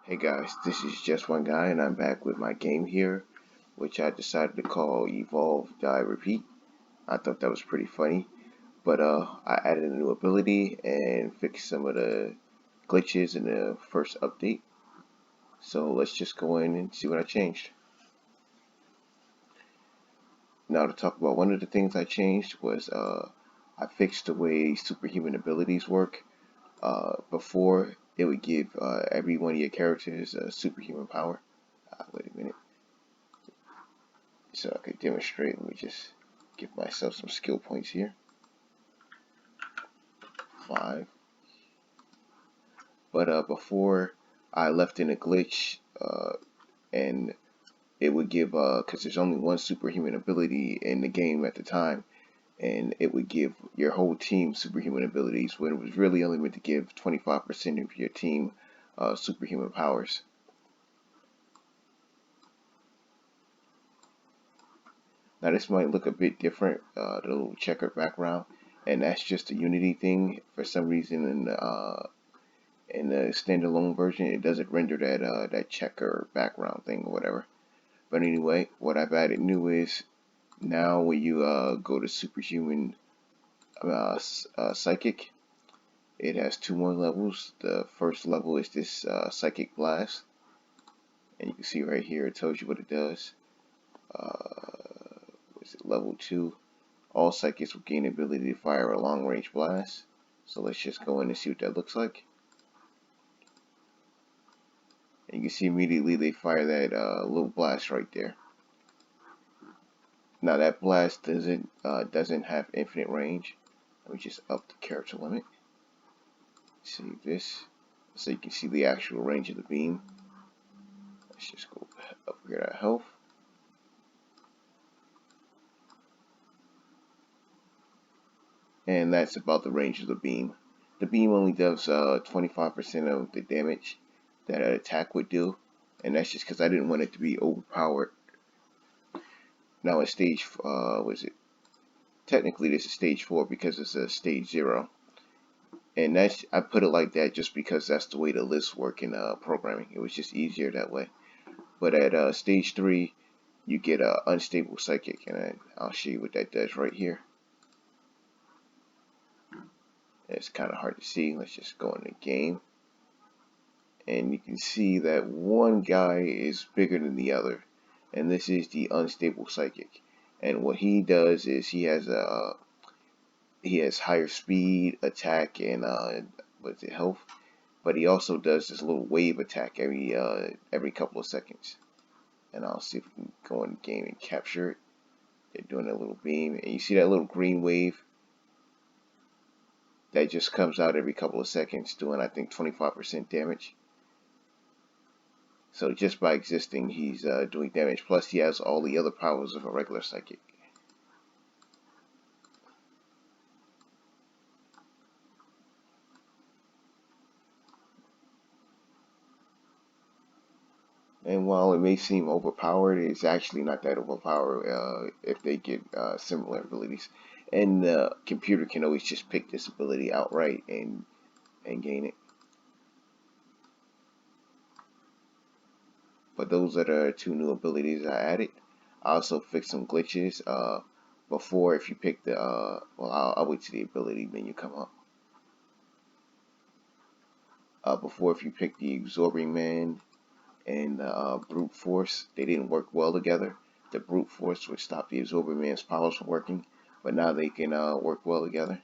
Hey guys, this is Just One Guy and I'm back with my game here, which I decided to call Evolve, Die, Repeat. I thought that was pretty funny, but I added a new ability and fixed some of the glitches in the first update. So let's just go in and see what I changed. Now to talk about one of the things I changed was I fixed the way Superhuman Abilities work. Before, it would give every one of your characters a superhuman power. Wait a minute. So I could demonstrate. Let me just give myself some skill points here. 5. But before, I left in a glitch, and it would give, because there's only one superhuman ability in the game at the time, and it would give your whole team superhuman abilities when it was really only meant to give 25% of your team superhuman powers. Now this might look a bit different, the little checkered background, and that's just a Unity thing. For some reason in the standalone version, it doesn't render that checker background thing or whatever. But anyway, what I've added new is now when you go to Superhuman Psychic, it has 2 more levels. The first level is this Psychic Blast, and you can see right here it tells you what it does. Level 2, all psychics will gain the ability to fire a long-range blast. So let's just go in and see what that looks like. And you can see immediately they fire that little blast right there. Now that blast doesn't have infinite range. Let me just up the character limit. Save this so you can see the actual range of the beam. Let's just go upgrade our health. And that's about the range of the beam. The beam only does 25% of the damage that an attack would do, and that's just because I didn't want it to be overpowered. Now at stage, technically this is stage 4 because it's a stage 0. And I put it like that just because that's the way the lists work in programming. It was just easier that way. But at stage 3, you get an unstable psychic, and I'll show you what that does right here. It's kind of hard to see. Let's just go in the game. And you can see that one guy is bigger than the other. And this is the unstable psychic. And what he does is he has higher speed, attack, and health. But he also does this little wave attack every couple of seconds. And I'll see if we can go in the game and capture it. They're doing a little beam, and you see that little green wave that just comes out every couple of seconds, doing I think 25% damage. So just by existing, he's doing damage. Plus, he has all the other powers of a regular psychic. And while it may seem overpowered, it's actually not that overpowered if they get similar abilities. And the computer can always just pick this ability outright and gain it. But those are the 2 new abilities I added. I also fixed some glitches. Before, if you pick the I'll wait till the ability menu come up. Before, if you pick the Absorbing Man and Brute Force, they didn't work well together. The Brute Force would stop the Absorbing Man's powers from working, but now they can work well together.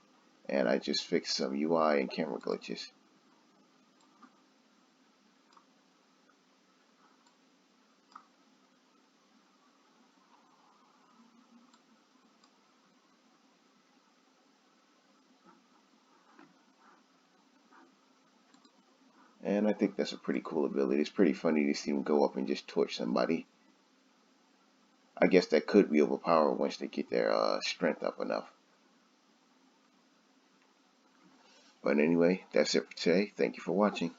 And I just fixed some UI and camera glitches. And I think that's a pretty cool ability. It's pretty funny to see him go up and just torch somebody. I guess that could be overpowered once they get their strength up enough. But anyway, that's it for today. Thank you for watching.